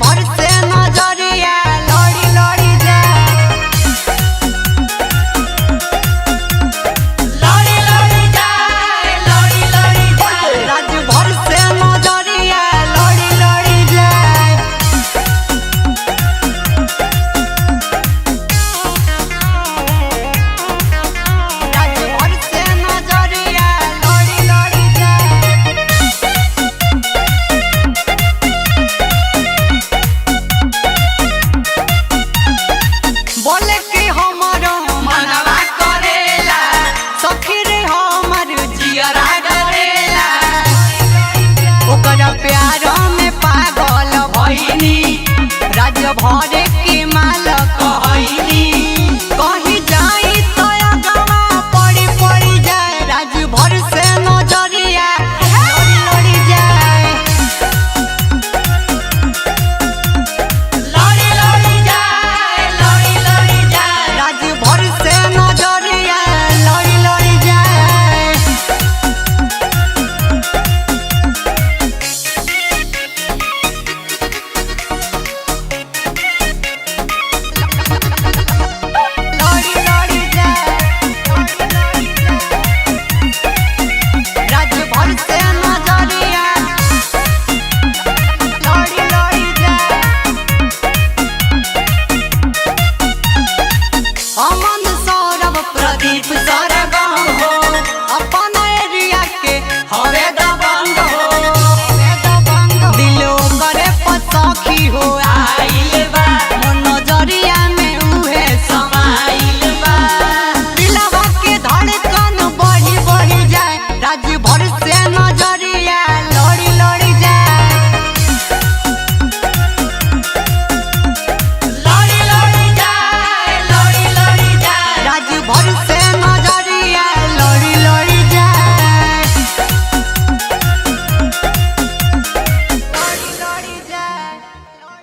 भर से नजरिया लड़ी लड़ी जाए, लड़ी लड़ी जाए, लड़ी लड़ी जाए, राज भर से नजरिया लड़ी लड़ी जाए, राज भर से नजरिया लड़ी लड़ी जाए। बोले कि हमारो मनवा करेला, सखी रे हमर जियरा डरेला, ओकरा प्यार में पागल भइनी, राज्य भरे के माल कहनी, कहीं जाई तो अगवा पड़ी पड़ी जाए, राज्य भर से नजरिया लड़ी लड़ी जाए, लड़ी लड़ी जाए, लड़ी लड़ी जाए, राज भर से नजरिया लड़ी लड़ी जाए। लड़ी लड़ी जाए, राज भर से नजरिया लड़ी लड़ी जाए। अमन सौरभ प्रदीप सरगम हो, अपन एरिया के हवे दबंग हो, दिलो करे पसखी हो